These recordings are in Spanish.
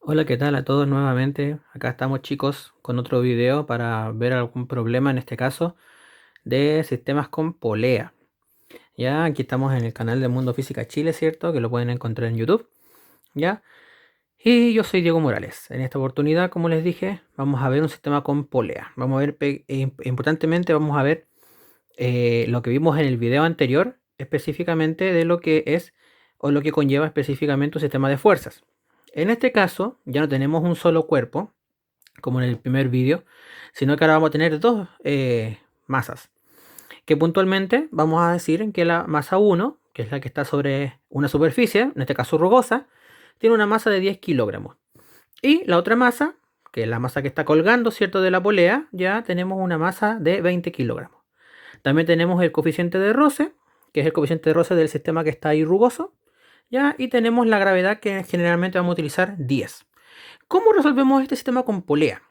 Hola, ¿qué tal a todos nuevamente? Acá estamos chicos con otro video para ver algún problema, en este caso, de sistemas con polea. Ya, aquí estamos en el canal de Mundo Física Chile, ¿cierto? Que lo pueden encontrar en YouTube, ¿ya? Y yo soy Diego Morales. En esta oportunidad, como les dije, vamos a ver un sistema con polea. Vamos a ver, importantemente, vamos a ver lo que vimos en el video anterior, específicamente de lo que es o lo que conlleva específicamente un sistema de fuerzas. En este caso, ya no tenemos un solo cuerpo, como en el primer vídeo, sino que ahora vamos a tener dos masas, que puntualmente vamos a decir que la masa 1, que es la que está sobre una superficie, en este caso rugosa, tiene una masa de 10 kilogramos. Y la otra masa, que es la masa que está colgando, ¿cierto?, de la polea, ya tenemos una masa de 20 kilogramos. También tenemos el coeficiente de roce, que es el coeficiente de roce del sistema que está ahí rugoso, ¿ya? Y tenemos la gravedad, que generalmente vamos a utilizar 10. ¿Cómo resolvemos este sistema con polea?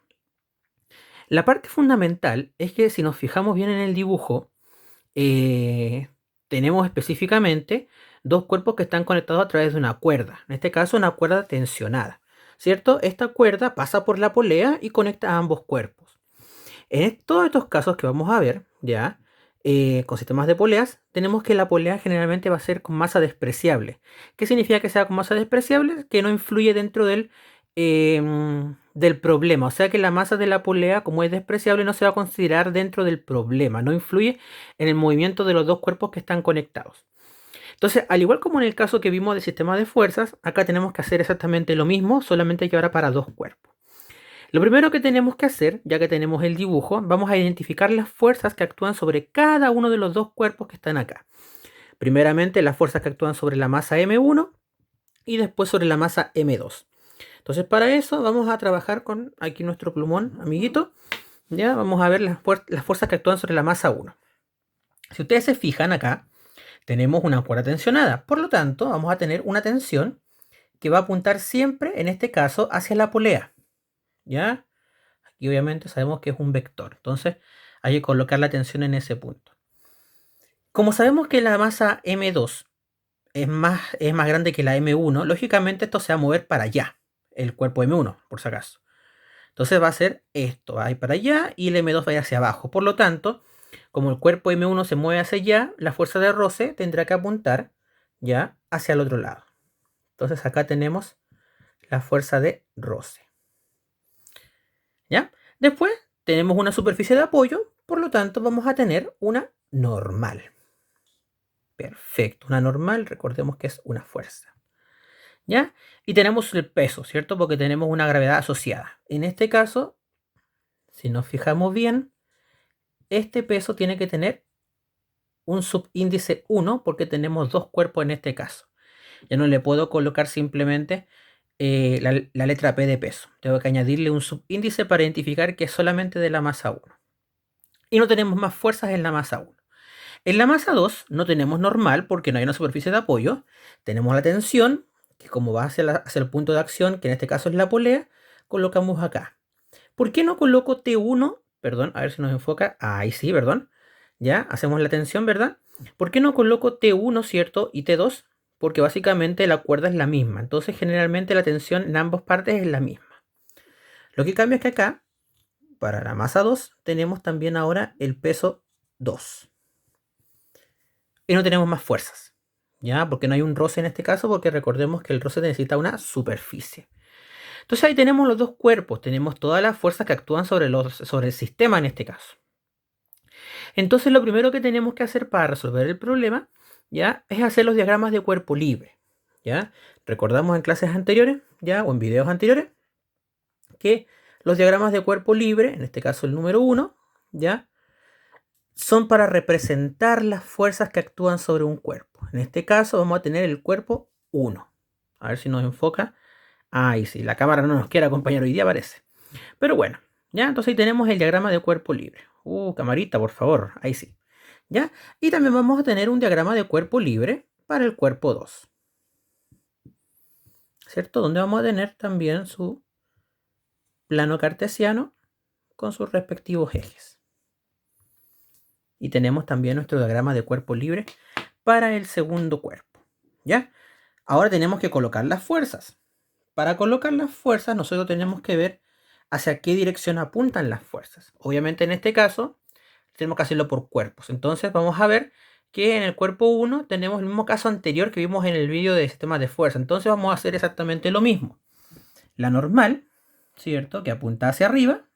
La parte fundamental es que si nos fijamos bien en el dibujo, eh, tenemos específicamente dos cuerpos que están conectados a través de una cuerda. En este caso, una cuerda tensionada, ¿cierto? Esta cuerda pasa por la polea y conecta a ambos cuerpos. En todos estos casos que vamos a ver, ya, con sistemas de poleas, tenemos que la polea generalmente va a ser con masa despreciable. ¿Qué significa que sea con masa despreciable? Que no influye dentro del problema. O sea que la masa de la polea, como es despreciable, no se va a considerar dentro del problema. No influye en el movimiento de los dos cuerpos que están conectados. Entonces, al igual como en el caso que vimos del sistema de fuerzas, acá tenemos que hacer exactamente lo mismo, solamente que ahora para dos cuerpos. Lo primero que tenemos que hacer, ya que tenemos el dibujo, vamos a identificar las fuerzas que actúan sobre cada uno de los dos cuerpos que están acá. Primeramente, las fuerzas que actúan sobre la masa M1 y después sobre la masa M2. Entonces, para eso vamos a trabajar con aquí nuestro plumón, amiguito. Ya vamos a ver las fuerzas que actúan sobre la masa 1. Si ustedes se fijan acá, tenemos una cuerda tensionada. Por lo tanto, vamos a tener una tensión que va a apuntar siempre, en este caso, hacia la polea. ¿Ya? Y obviamente sabemos que es un vector. Entonces hay que colocar la tensión en ese punto. Como sabemos que la masa M2 es más grande que la M1, lógicamente esto se va a mover para allá. El cuerpo M1, por si acaso. Entonces va a ser esto, va a ir para allá y el M2 va a ir hacia abajo. Por lo tanto, como el cuerpo M1 se mueve hacia allá, la fuerza de roce tendrá que apuntar ya hacia el otro lado. Entonces acá tenemos la fuerza de roce. ¿Ya? Después tenemos una superficie de apoyo, por lo tanto vamos a tener una normal. Perfecto, una normal, recordemos que es una fuerza. ¿Ya? Y tenemos el peso, ¿cierto? Porque tenemos una gravedad asociada. En este caso, si nos fijamos bien, este peso tiene que tener un subíndice 1 porque tenemos dos cuerpos en este caso. Ya no le puedo colocar simplemente la letra P de peso. Tengo que añadirle un subíndice para identificar que es solamente de la masa 1. Y no tenemos más fuerzas en la masa 1. En la masa 2 no tenemos normal porque no hay una superficie de apoyo. Tenemos la tensión, que como va hacia el punto de acción, que en este caso es la polea, colocamos acá. ¿Por qué no coloco T1? Perdón, a ver si nos enfoca. Ahí sí, perdón. Ya, hacemos la tensión, ¿verdad? ¿Por qué no coloco T1, cierto? Y T2, porque básicamente la cuerda es la misma. Entonces generalmente la tensión en ambas partes es la misma. Lo que cambia es que acá, para la masa 2, tenemos también ahora el peso 2. Y no tenemos más fuerzas, ¿ya? Porque no hay un roce en este caso, porque recordemos que el roce necesita una superficie. Entonces ahí tenemos los dos cuerpos, tenemos todas las fuerzas que actúan sobre el sistema en este caso. Entonces lo primero que tenemos que hacer para resolver el problema, ¿ya? Es hacer los diagramas de cuerpo libre, ¿ya? Recordamos en clases anteriores, ¿ya? O en videos anteriores, que los diagramas de cuerpo libre, en este caso el número 1, ¿ya? Son para representar las fuerzas que actúan sobre un cuerpo. En este caso vamos a tener el cuerpo 1. A ver si nos enfoca. Ahí sí, la cámara no nos quiere acompañar hoy día, parece. Pero bueno, ya, entonces ahí tenemos el diagrama de cuerpo libre. Camarita, por favor, ahí sí. ¿Ya? Y también vamos a tener un diagrama de cuerpo libre para el cuerpo 2. ¿Cierto? Donde vamos a tener también su plano cartesiano con sus respectivos ejes. Y tenemos también nuestro diagrama de cuerpo libre para el segundo cuerpo. ¿Ya? Ahora tenemos que colocar las fuerzas. para colocar las fuerzas, nosotros tenemos que ver hacia qué dirección apuntan las fuerzas. Obviamente en este caso, tenemos que hacerlo por cuerpos. Entonces vamos a ver que en el cuerpo 1 tenemos el mismo caso anterior que vimos en el vídeo de sistemas de fuerza. Entonces vamos a hacer exactamente lo mismo. La normal, ¿cierto? Que apunta hacia arriba.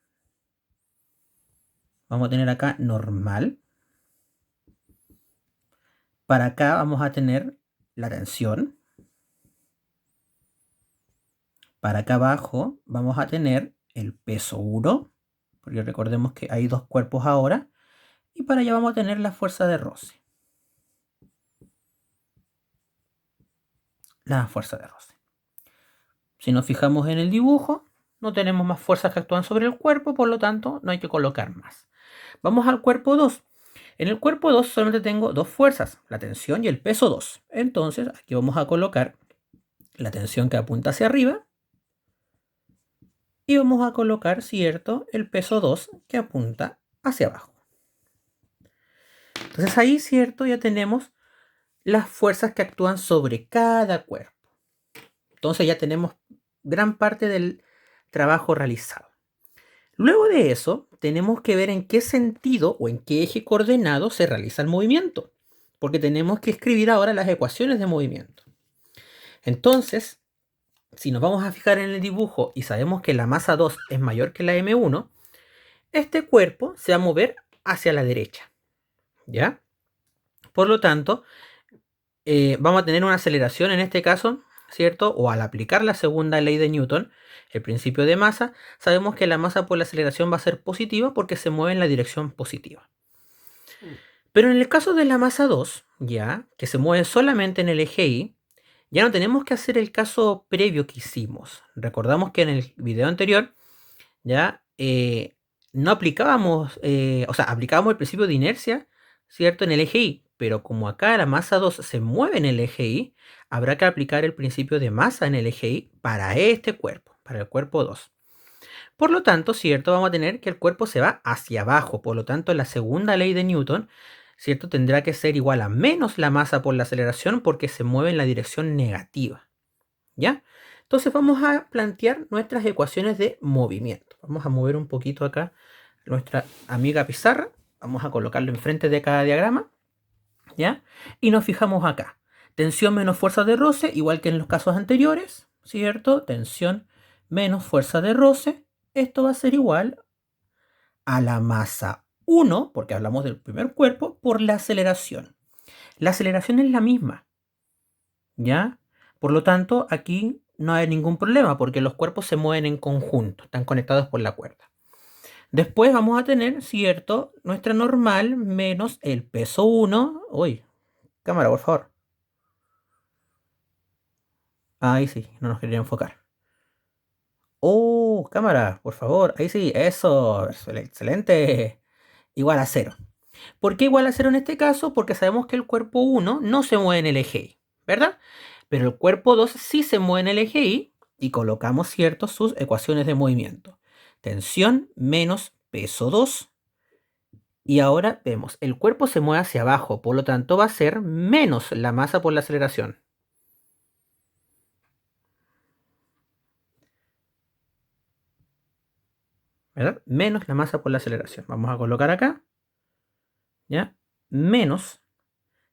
Vamos a tener acá normal. Para acá vamos a tener la tensión. Para acá abajo vamos a tener el peso 1, porque recordemos que hay dos cuerpos ahora. Y para allá vamos a tener la fuerza de roce. La fuerza de roce. Si nos fijamos en el dibujo, no tenemos más fuerzas que actúan sobre el cuerpo, por lo tanto no hay que colocar más. Vamos al cuerpo 2. En el cuerpo 2 solamente tengo dos fuerzas, la tensión y el peso 2. Entonces aquí vamos a colocar la tensión que apunta hacia arriba y vamos a colocar, ¿cierto?, el peso 2 que apunta hacia abajo. Entonces ahí, ¿cierto?, ya tenemos las fuerzas que actúan sobre cada cuerpo. Entonces ya tenemos gran parte del trabajo realizado. Luego de eso, tenemos que ver en qué sentido o en qué eje coordenado se realiza el movimiento, porque tenemos que escribir ahora las ecuaciones de movimiento. Entonces, si nos vamos a fijar en el dibujo y sabemos que la masa 2 es mayor que la M1, este cuerpo se va a mover hacia la derecha, ¿ya? Por lo tanto, vamos a tener una aceleración en este caso, ¿cierto? O al aplicar la segunda ley de Newton, el principio de masa, sabemos que la masa por la aceleración va a ser positiva porque se mueve en la dirección positiva. Pero en el caso de la masa 2, ya, que se mueve solamente en el eje Y, ya no tenemos que hacer el caso previo que hicimos. Recordamos que en el video anterior, ya, no aplicábamos, aplicábamos el principio de inercia, ¿cierto?, en el eje Y, pero como acá la masa 2 se mueve en el eje Y, habrá que aplicar el principio de masa en el eje Y para este cuerpo, para el cuerpo 2. Por lo tanto, ¿cierto?, vamos a tener que el cuerpo se va hacia abajo, por lo tanto la segunda ley de Newton, ¿cierto?, tendrá que ser igual a menos la masa por la aceleración porque se mueve en la dirección negativa, ¿ya? Entonces vamos a plantear nuestras ecuaciones de movimiento. Vamos a mover un poquito acá nuestra amiga pizarra. Vamos a colocarlo enfrente de cada diagrama, ¿ya? Y nos fijamos acá. Tensión menos fuerza de roce, igual que en los casos anteriores, ¿cierto? Tensión menos fuerza de roce. Esto va a ser igual a la masa 1, porque hablamos del primer cuerpo, por la aceleración. La aceleración es la misma, ¿ya? Por lo tanto, aquí no hay ningún problema porque los cuerpos se mueven en conjunto, están conectados por la cuerda. Después vamos a tener, ¿cierto?, nuestra normal menos el peso 1. Uy, cámara, por favor. Ahí sí, no nos quería enfocar. Oh, cámara, por favor. Ahí sí, eso, excelente. Igual a 0. ¿Por qué igual a 0 en este caso? Porque sabemos que el cuerpo 1 no se mueve en el eje Y, ¿verdad? Pero el cuerpo 2 sí se mueve en el eje y colocamos, ¿cierto?, sus ecuaciones de movimiento. Tensión menos peso 2. Y ahora vemos, el cuerpo se mueve hacia abajo, por lo tanto va a ser menos la masa por la aceleración. ¿Verdad? Menos la masa por la aceleración. Vamos a colocar acá, ¿ya? Menos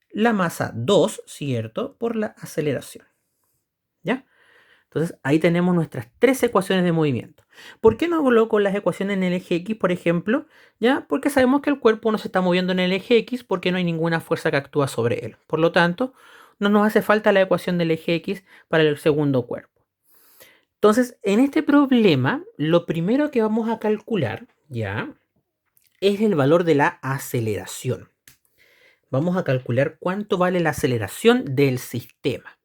la masa 2, ¿cierto?, por la aceleración, ¿ya? Entonces ahí tenemos nuestras tres ecuaciones de movimiento. ¿Por qué no coloco las ecuaciones en el eje X, por ejemplo? ¿Ya? Porque sabemos que el cuerpo no se está moviendo en el eje X porque no hay ninguna fuerza que actúa sobre él. Por lo tanto, no nos hace falta la ecuación del eje X para el segundo cuerpo. Entonces, en este problema, lo primero que vamos a calcular, ¿ya?, es el valor de la aceleración. Vamos a calcular cuánto vale la aceleración del sistema.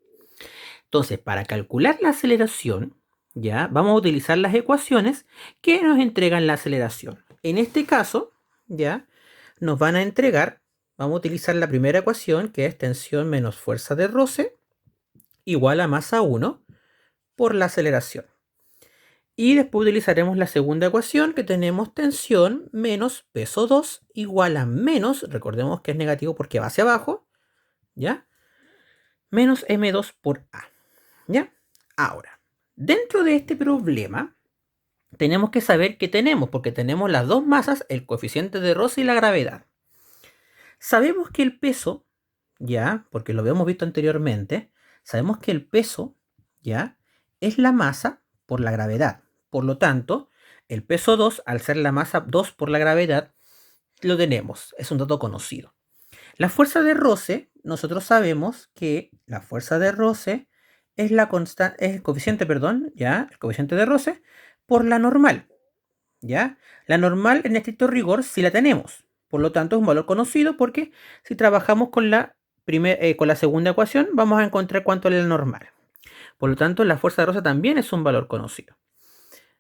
Entonces, para calcular la aceleración, ¿ya?, vamos a utilizar las ecuaciones que nos entregan la aceleración. En este caso, ¿ya?, nos van a entregar, vamos a utilizar la primera ecuación, que es tensión menos fuerza de roce, igual a masa 1 por la aceleración. Y después utilizaremos la segunda ecuación, que tenemos tensión menos peso 2 igual a menos, recordemos que es negativo porque va hacia abajo, ¿ya?, menos M2 por A, ¿ya? Ahora, Dentro de este problema, tenemos que saber qué tenemos, porque tenemos las dos masas, el coeficiente de roce y la gravedad. Sabemos que el peso, ya, porque lo habíamos visto anteriormente, sabemos que el peso, ya, es la masa por la gravedad. Por lo tanto, el peso 2, al ser la masa 2 por la gravedad, lo tenemos, es un dato conocido. La fuerza de roce, nosotros sabemos que la fuerza de roce es el coeficiente, perdón, ya, el coeficiente de roce por la normal, ya. La normal en estricto rigor sí la tenemos, por lo tanto es un valor conocido porque si trabajamos con con la segunda ecuación vamos a encontrar cuánto es la normal. Por lo tanto, la fuerza de roce también es un valor conocido.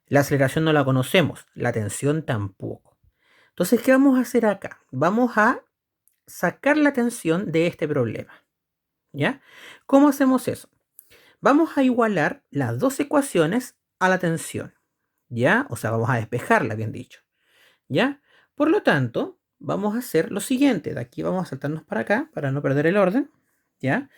La aceleración no la conocemos, la tensión tampoco. Entonces, ¿qué vamos a hacer acá? Vamos a sacar la tensión de este problema, ¿ya? ¿Cómo hacemos eso? Vamos a igualar las dos ecuaciones a la tensión, ¿ya? O sea, vamos a despejarla, bien dicho, ¿ya? Por lo tanto, vamos a hacer lo siguiente. De aquí vamos a saltarnos para acá para no perder el orden, ¿ya?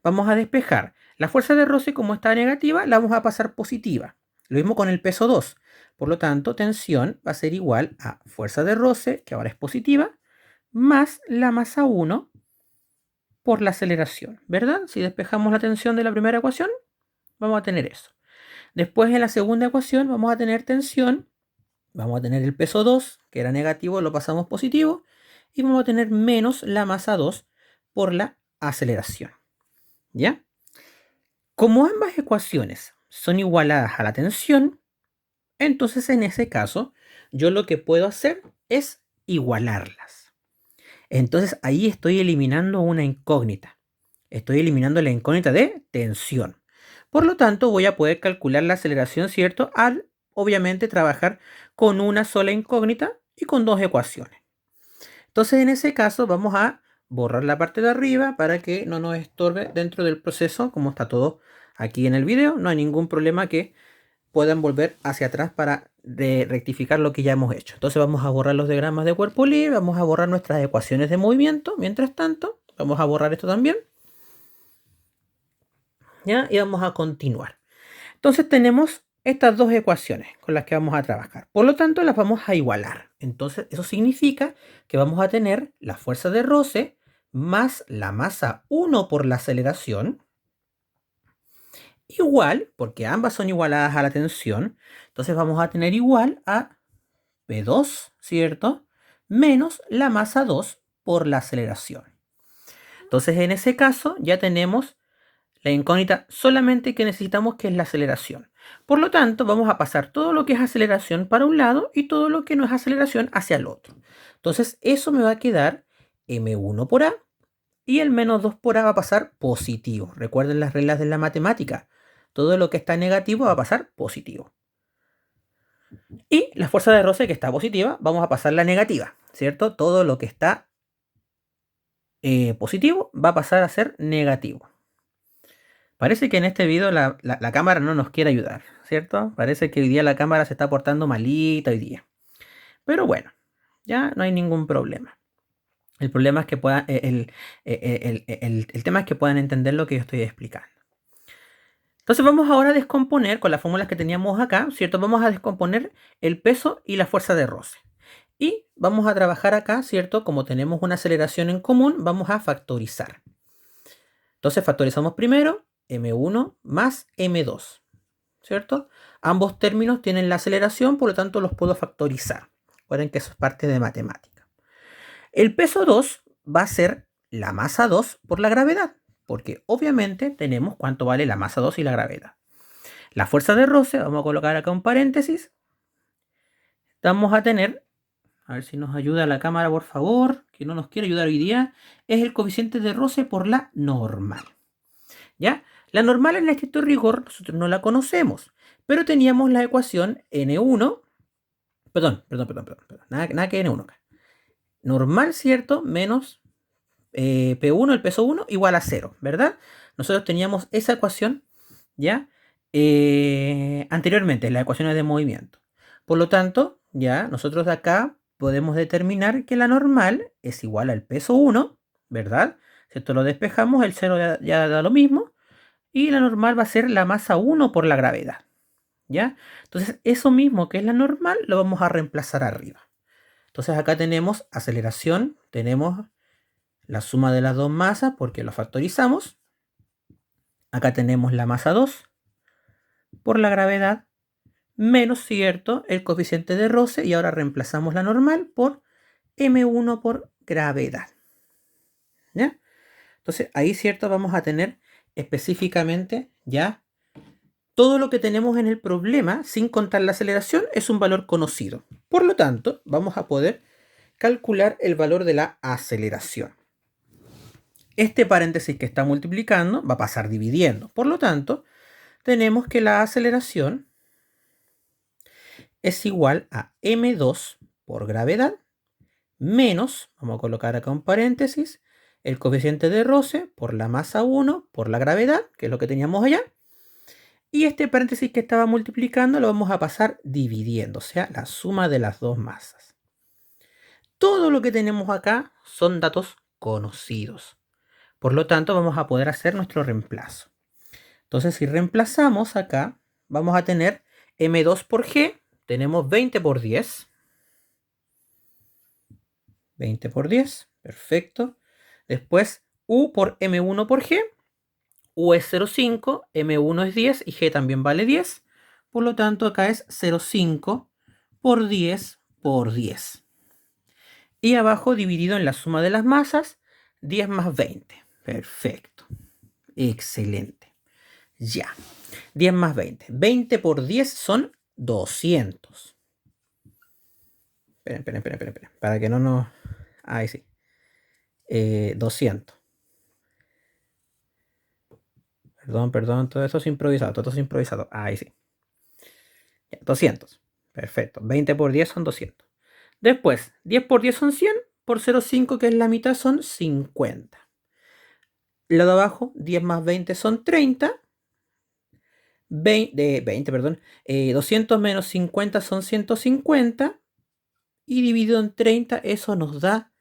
Vamos a despejar. La fuerza de roce, como está negativa, la vamos a pasar positiva. Lo mismo con el peso 2. Por lo tanto, tensión va a ser igual a fuerza de roce, que ahora es positiva, más la masa 1 por la aceleración, ¿verdad? Si despejamos la tensión de la primera ecuación, vamos a tener eso. Después en la segunda ecuación vamos a tener tensión, vamos a tener el peso 2, que era negativo, lo pasamos positivo, y vamos a tener menos la masa 2 por la aceleración, ¿ya? Como ambas ecuaciones son igualadas a la tensión, entonces en ese caso yo lo que puedo hacer es igualarlas. Entonces ahí estoy eliminando una incógnita. Estoy eliminando la incógnita de tensión. Por lo tanto, voy a poder calcular la aceleración, ¿cierto? Al, obviamente, trabajar con una sola incógnita y con dos ecuaciones. Entonces, en ese caso, vamos a borrar la parte de arriba para que no nos estorbe dentro del proceso, como está todo aquí en el video. No hay ningún problema que puedan volver hacia atrás para rectificar lo que ya hemos hecho. Entonces vamos a borrar los diagramas de cuerpo libre, vamos a borrar nuestras ecuaciones de movimiento. Mientras tanto, vamos a borrar esto también, ¿ya? Y vamos a continuar. Entonces tenemos estas dos ecuaciones con las que vamos a trabajar. Por lo tanto, las vamos a igualar. Entonces, eso significa que vamos a tener la fuerza de roce más la masa 1 por la aceleración, igual, porque ambas son igualadas a la tensión, entonces vamos a tener igual a P2, ¿cierto? Menos la masa 2 por la aceleración. Entonces, en ese caso, ya tenemos la incógnita solamente que necesitamos, que es la aceleración. Por lo tanto, vamos a pasar todo lo que es aceleración para un lado y todo lo que no es aceleración hacia el otro. Entonces, eso me va a quedar M1 por A y el menos 2 por A va a pasar positivo. Recuerden las reglas de la matemática. Todo lo que está negativo va a pasar positivo. Y la fuerza de roce que está positiva, vamos a pasar la negativa, ¿cierto? Todo lo que está positivo va a pasar a ser negativo. Parece que en este video la cámara no nos quiere ayudar, ¿cierto? Parece que hoy día la cámara se está portando malita hoy día. Pero bueno, ya no hay ningún problema. El problema es que puedan, el tema es que puedan entender lo que yo estoy explicando. Entonces vamos ahora a descomponer con las fórmulas que teníamos acá, ¿cierto? Vamos a descomponer el peso y la fuerza de roce. Y vamos a trabajar acá, ¿cierto? Como tenemos una aceleración en común, vamos a factorizar. Entonces factorizamos primero M1 más M2, ¿cierto? Ambos términos tienen la aceleración, por lo tanto los puedo factorizar. Recuerden que eso es parte de matemática. El peso 2 va a ser la masa 2 por la gravedad, porque obviamente tenemos cuánto vale la masa 2 y la gravedad. La fuerza de roce, vamos a colocar acá un paréntesis. Vamos a tener, a ver si nos ayuda la cámara, por favor, que no nos quiere ayudar hoy día, es el coeficiente de roce por la normal. ¿Ya? La normal en estricto rigor nosotros no la conocemos, pero teníamos la ecuación N1, perdón, nada que N1 acá. Normal, ¿cierto? Menos P1, el peso 1, igual a 0, ¿verdad? Nosotros teníamos esa ecuación, ¿ya? Anteriormente, las ecuaciones de movimiento. Por lo tanto, ya nosotros de acá podemos determinar que la normal es igual al peso 1, ¿verdad? Si esto lo despejamos, el 0 ya da lo mismo. Y la normal va a ser la masa 1 por la gravedad. ¿Ya? Entonces, eso mismo que es la normal, lo vamos a reemplazar arriba. Entonces, acá tenemos aceleración, tenemos la suma de las dos masas porque lo factorizamos. Acá tenemos la masa 2 por la gravedad menos, ¿cierto?, el coeficiente de roce, y ahora reemplazamos la normal por m1 por gravedad. ¿Ya? Entonces, ahí, ¿cierto?, vamos a tener específicamente ya todo lo que tenemos en el problema, sin contar la aceleración, es un valor conocido. Por lo tanto, vamos a poder calcular el valor de la aceleración. Este paréntesis que está multiplicando va a pasar dividiendo. Por lo tanto, tenemos que la aceleración es igual a m2 por gravedad menos, vamos a colocar acá un paréntesis, el coeficiente de roce por la masa 1 por la gravedad, que es lo que teníamos allá. Y este paréntesis que estaba multiplicando lo vamos a pasar dividiendo, o sea, la suma de las dos masas. Todo lo que tenemos acá son datos conocidos. Por lo tanto, vamos a poder hacer nuestro reemplazo. Entonces, si reemplazamos acá, vamos a tener m2 por g, tenemos 20 por 10. 20 por 10, perfecto. Después, u por m1 por g. U es 0,5, m1 es 10 y g también vale 10. Por lo tanto, acá es 0,5 por 10 por 10. Y abajo, dividido en la suma de las masas, 10 más 20. Perfecto. Excelente. Ya. 10 más 20. 20 por 10 son 200. Esperen. Para que no nos... Ahí sí. 200. Perdón, todo eso es improvisado, Ahí sí. 200. Perfecto. 20 por 10 son 200. Después, 10 por 10 son 100. Por 0,5, que es la mitad, son 50. Lo de abajo, 10 más 20 son 30. 200 menos 50 son 150. Y dividido en 30, eso nos da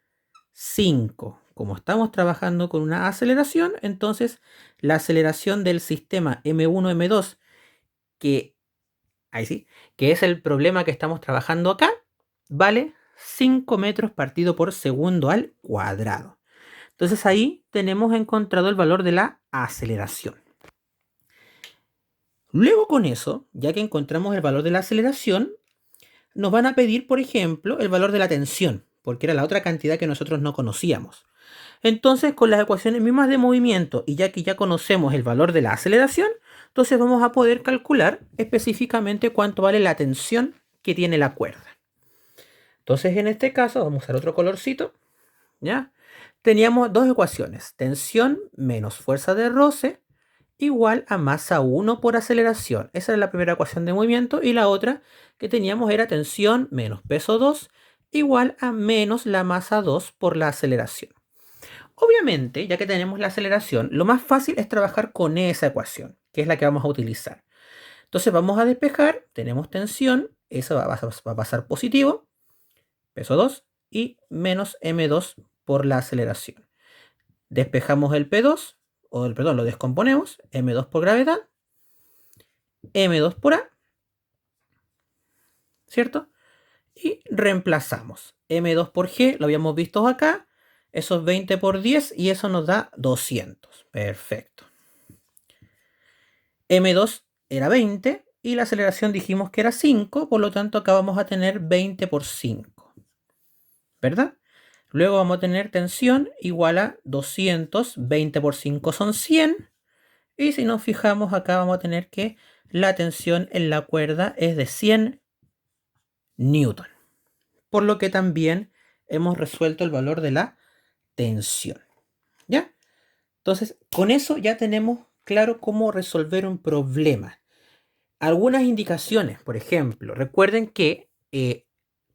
5. Como estamos trabajando con una aceleración, entonces la aceleración del sistema M1, M2, que es el problema que estamos trabajando acá, vale 5 metros partido por segundo al cuadrado. Entonces ahí tenemos encontrado el valor de la aceleración. Luego con eso, ya que encontramos el valor de la aceleración, nos van a pedir, por ejemplo, el valor de la tensión, porque era la otra cantidad que nosotros no conocíamos. Entonces, con las ecuaciones mismas de movimiento, y ya que ya conocemos el valor de la aceleración, entonces vamos a poder calcular específicamente cuánto vale la tensión que tiene la cuerda. Entonces, en este caso, vamos a usar otro colorcito, ¿ya? Teníamos dos ecuaciones, tensión menos fuerza de roce igual a masa 1 por aceleración. Esa era la primera ecuación de movimiento, y la otra que teníamos era tensión menos peso 2 igual a menos la masa 2 por la aceleración. Obviamente, ya que tenemos la aceleración, lo más fácil es trabajar con esa ecuación, que es la que vamos a utilizar. Entonces vamos a despejar, tenemos tensión, eso va a pasar positivo, peso 2, y menos m2 por la aceleración. Despejamos el P2, lo descomponemos, m2 por gravedad, m2 por a, ¿cierto? Y reemplazamos. m2 por g, lo habíamos visto acá, eso es 20 por 10 y eso nos da 200. Perfecto. M2 era 20 y la aceleración dijimos que era 5, por lo tanto acá vamos a tener 20 por 5. ¿Verdad? Luego vamos a tener tensión igual a 200, 20 por 5 son 100. Y si nos fijamos acá vamos a tener que la tensión en la cuerda es de 100 newton. Por lo que también hemos resuelto el valor de la tensión. ¿Ya? Entonces, con eso ya tenemos claro cómo resolver un problema. Algunas indicaciones, por ejemplo, recuerden que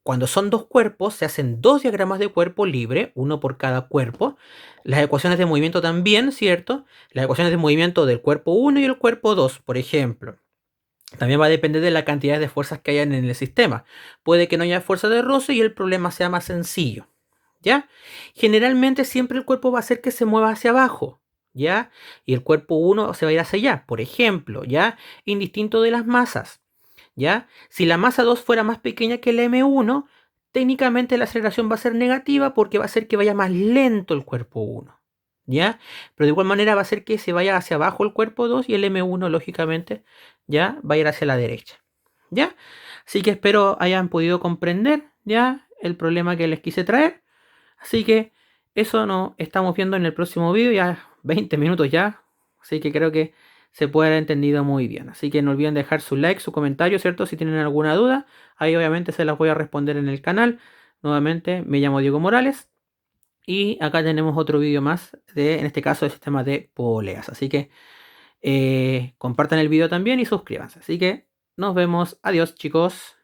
cuando son dos cuerpos se hacen dos diagramas de cuerpo libre, uno por cada cuerpo. Las ecuaciones de movimiento también, ¿cierto? Las ecuaciones de movimiento del cuerpo 1 y el cuerpo 2, por ejemplo. También va a depender de la cantidad de fuerzas que hayan en el sistema. Puede que no haya fuerza de roce y el problema sea más sencillo, ¿ya? Generalmente siempre el cuerpo va a hacer que se mueva hacia abajo, ¿ya? Y el cuerpo 1 se va a ir hacia allá, por ejemplo, ¿ya? Indistinto de las masas. ¿ya? Si la masa 2 fuera más pequeña que el M1, técnicamente la aceleración va a ser negativa porque va a hacer que vaya más lento el cuerpo 1, ¿ya? Pero de igual manera va a hacer que se vaya hacia abajo el cuerpo 2 y el M1, lógicamente, ya va a ir hacia la derecha, ¿ya? Así que espero hayan podido comprender, ¿ya? El problema que les quise traer. Así que eso nos estamos viendo en el próximo vídeo, ya 20 minutos ya. Así que creo que se puede haber entendido muy bien. Así que no olviden dejar su like, su comentario, ¿cierto? Si tienen alguna duda, ahí obviamente se las voy a responder en el canal. Nuevamente, me llamo Diego Morales y acá tenemos otro vídeo más de, en este caso, el sistema de poleas. Así que compartan el vídeo también y suscríbanse. Así que nos vemos. Adiós, chicos.